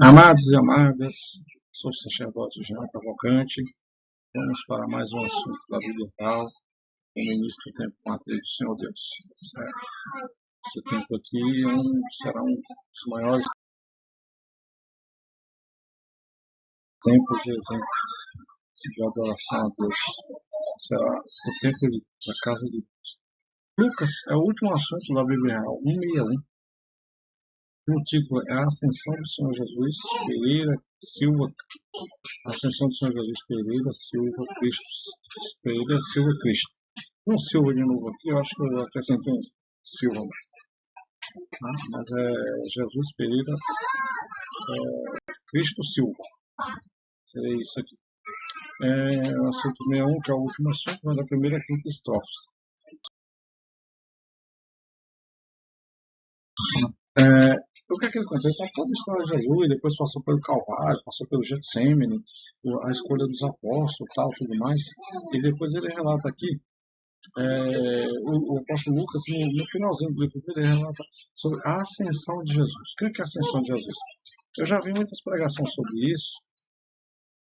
Amados e amadas, sou o sacerdote Jean Cavalcante. Vamos para mais um assunto da Bíblia Real, o ministro do tempo matriz do Senhor Deus. Certo? Esse tempo aqui será um dos maiores tempos de adoração a Deus. Será o tempo da casa de Deus. Lucas é o último assunto da Bíblia Real, 161. O título é A Ascensão do Senhor Jesus Pereira Silva. Ascensão do Senhor Jesus Pereira Silva Cristo. Pereira Silva Cristo. Um Silva de novo aqui, eu acho que eu acrescentei um Silva. Mas é Jesus Pereira Cristo Silva. Seria isso aqui. O assunto 61, que é o último assunto, mas da primeira a quinta estrofe. O que é que ele conta? Ele conta toda a história de Jesus, depois passou pelo Calvário, passou pelo Getsemane, a escolha dos apóstolos, tal, tudo mais. E depois ele relata aqui, o apóstolo Lucas, no finalzinho do livro, ele relata sobre a ascensão de Jesus. O que é a ascensão de Jesus? Eu já vi muitas pregações sobre isso,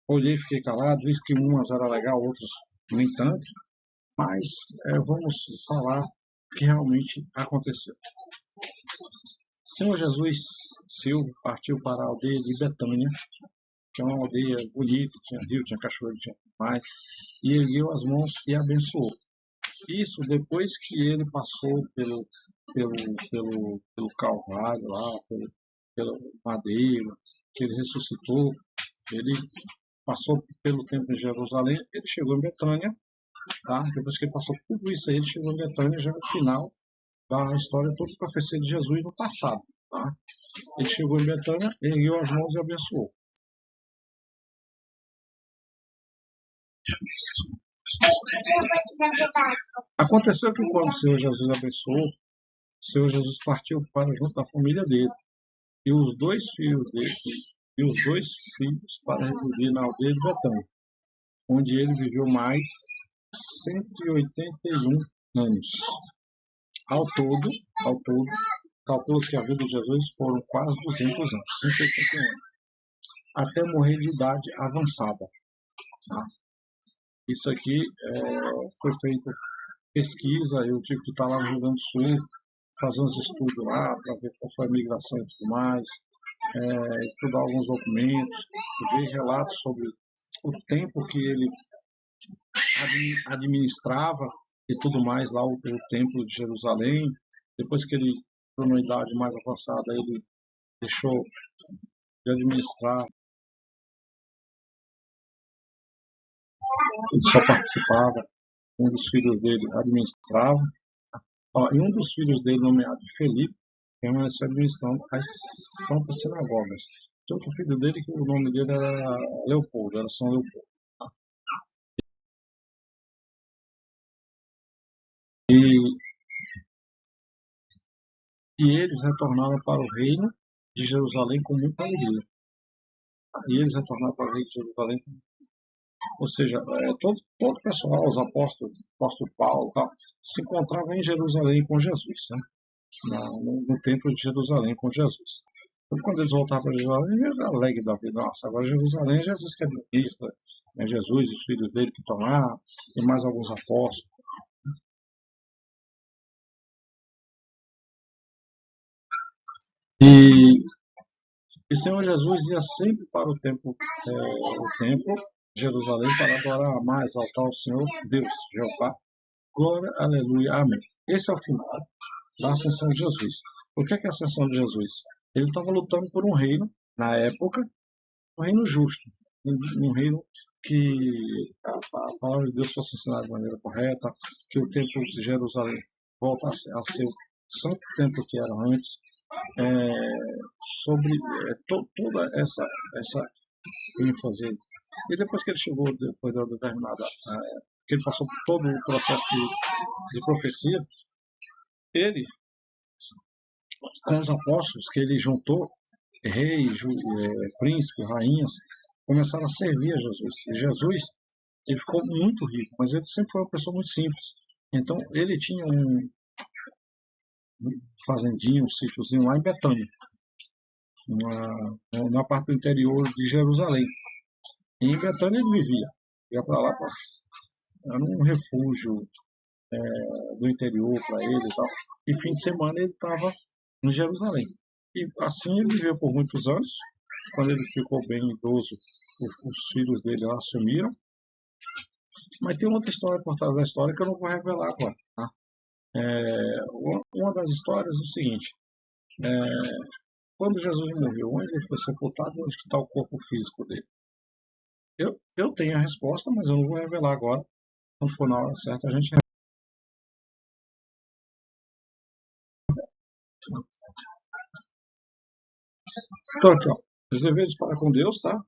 olhei e fiquei calado, vi que umas eram legal, outras nem tanto, mas vamos falar o que realmente aconteceu. Senhor Jesus Silva partiu para a aldeia de Betânia, que é uma aldeia bonita, tinha rio, tinha cachoeira, tinha mais, e ergueu as mãos e abençoou. Isso depois que ele passou pelo Calvário, lá, pelo madeiro, que ele ressuscitou, ele passou pelo templo de Jerusalém, ele chegou em Betânia, tá? Depois que ele passou por tudo isso aí, ele chegou em Betânia já no final da história toda a profecia de Jesus no passado, tá? Ele chegou em Betânia, ergueu as mãos e abençoou. Aconteceu que quando o Senhor Jesus abençoou, o Senhor Jesus partiu para junto da família dele e os dois filhos para residir na aldeia de Betânia, onde ele viveu mais 181 anos. Ao todo, calcula-se que a vida de Jesus foram quase 200 anos, 181 anos, até morrer de idade avançada. Tá? Isso aqui foi feita pesquisa, eu tive que estar lá no Rio Grande do Sul, fazer uns estudos lá, para ver qual foi a migração e tudo mais, estudar alguns documentos, ver relatos sobre o tempo que ele administrava e tudo mais lá, o templo de Jerusalém. Depois que ele, por uma idade mais avançada, ele deixou de administrar, ele só participava, um dos filhos dele administrava, e um dos filhos dele, nomeado Felipe, permaneceu administrando as Santas Sinagogas. Tinha outro filho dele que o nome dele era Leopoldo, era São Leopoldo. E eles retornaram para o reino de Jerusalém com muita alegria. Ou seja, todo o pessoal, os apóstolos, o apóstolo Paulo, se encontravam em Jerusalém com Jesus, né? No templo de Jerusalém com Jesus. Então, quando eles voltaram para Jerusalém, eles eram alegres da vida. Nossa, agora Jerusalém, Jesus que administra, Jesus e os filhos dele que estão lá, e mais alguns apóstolos. E o Senhor Jesus ia sempre para o templo de Jerusalém para adorar mais, exaltar o Senhor Deus, Jeová. Glória, aleluia, amém. Esse é o final da ascensão de Jesus. O que é a ascensão de Jesus? Ele estava lutando por um reino, na época, um reino justo, um reino que a palavra de Deus fosse ensinada de maneira correta, que o templo de Jerusalém voltasse a ser o santo templo que era antes, sobre toda essa ênfase. E depois que ele chegou, depois da determinada, que ele passou por todo o processo de profecia, ele, com os apóstolos que ele juntou, reis, príncipes, rainhas, começaram a servir a Jesus. E Jesus, ele ficou muito rico, mas ele sempre foi uma pessoa muito simples. Então, ele tinha um fazendinho, um sítiozinho lá em Betânia. na parte do interior de Jerusalém. E em Betânia ele vivia. Ia para lá, era um refúgio do interior para ele e tal. E fim de semana ele estava em Jerusalém. E assim ele viveu por muitos anos. Quando ele ficou bem idoso, os filhos dele assumiram. Mas tem outra história por trás da história que eu não vou revelar agora. Tá? Uma das histórias é o seguinte. Quando Jesus morreu, onde ele foi sepultado, onde está o corpo físico dele? Eu tenho a resposta, mas eu não vou revelar agora. Quando for na hora certa, a gente revela. Então, aqui, ó. Os deveres para com Deus, tá?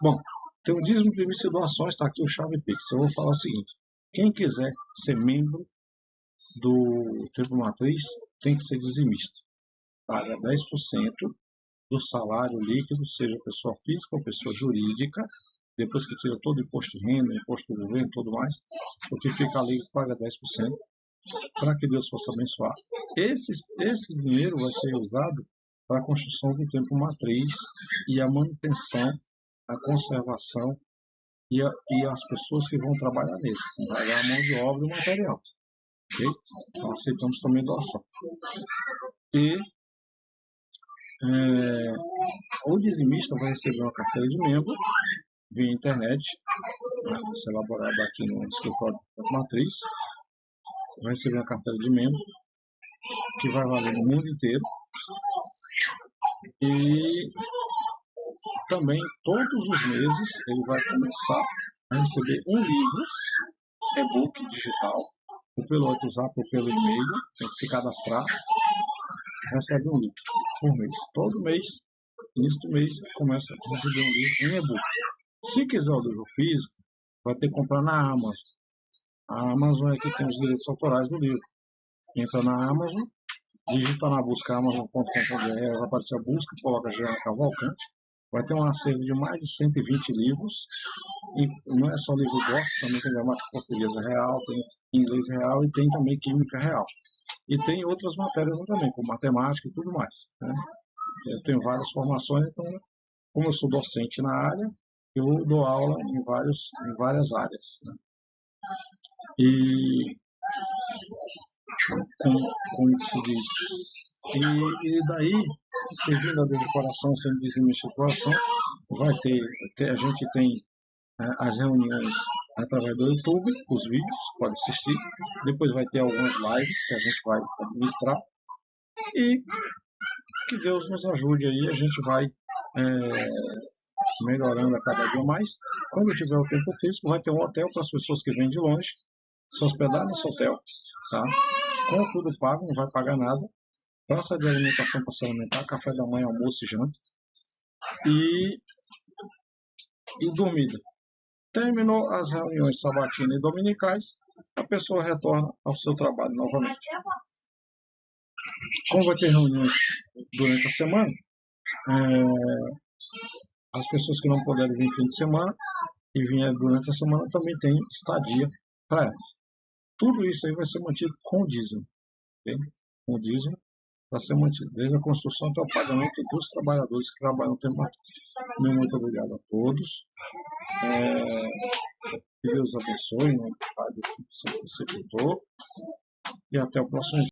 Bom, tem o dízimo, primícia e doações, está aqui o chave Pix. Eu vou falar o seguinte: quem quiser ser membro do Templo Matriz tem que ser dizimista. Paga 10% do salário líquido, seja pessoa física ou pessoa jurídica, depois que tira todo o imposto de renda, imposto do governo e tudo mais, o que fica ali paga 10%, para que Deus possa abençoar. Esse dinheiro vai ser usado para a construção do Templo Matriz e a manutenção, a conservação e as pessoas que vão trabalhar nele, pagar a mão de obra e o material. Okay? Então aceitamos também doação. E o dizimista vai receber uma carteira de membro via internet, vai ser elaborada aqui no escritório da Matriz, vai receber uma carteira de membro que vai valer no mundo inteiro e também todos os meses ele vai começar a receber um livro, e-book digital, ou pelo WhatsApp ou pelo e-mail, tem que se cadastrar, recebe um livro por mês. Todo mês, início do mês, começa a receber um livro em e-book. Se quiser o livro físico, vai ter que comprar na Amazon. A Amazon é que tem os direitos autorais do livro. Entra na Amazon, digita na busca amazon.com.br, vai aparecer a busca, coloca Jean Cavalcante. Vai ter um acervo de mais de 120 livros. E não é só livro gospel, também tem gramática portuguesa real, tem inglês real e tem também química real. E tem outras matérias também, como matemática e tudo mais. Né? Eu tenho várias formações, então, como eu sou docente na área, eu dou aula em várias áreas. Né? E, como se diz, e daí, servindo a Deus de coração, sendo dizimista de coração, a gente tem as reuniões através do YouTube, os vídeos, pode assistir, depois vai ter algumas lives que a gente vai administrar, e que Deus nos ajude aí, a gente vai melhorando a cada dia mais. Quando tiver o tempo físico, vai ter um hotel para as pessoas que vêm de longe se hospedar nesse hotel, tá? Com tudo pago, não vai pagar nada. Praça de alimentação para se alimentar, café da manhã, almoço e janta. E dormida. Terminou as reuniões sabatinas e dominicais, a pessoa retorna ao seu trabalho novamente. Como vai ter reuniões durante a semana, as pessoas que não puderem vir fim de semana e vierem durante a semana também tem estadia para elas. Tudo isso aí vai ser mantido com o dízimo. Okay? Com o dízimo vai ser mantido, desde a construção até o pagamento dos trabalhadores que trabalham no Templo Matriz. Meu muito obrigado a todos. Que Deus abençoe, em nome do Pai, do Filho e do Espírito Santo. E até o próximo vídeo.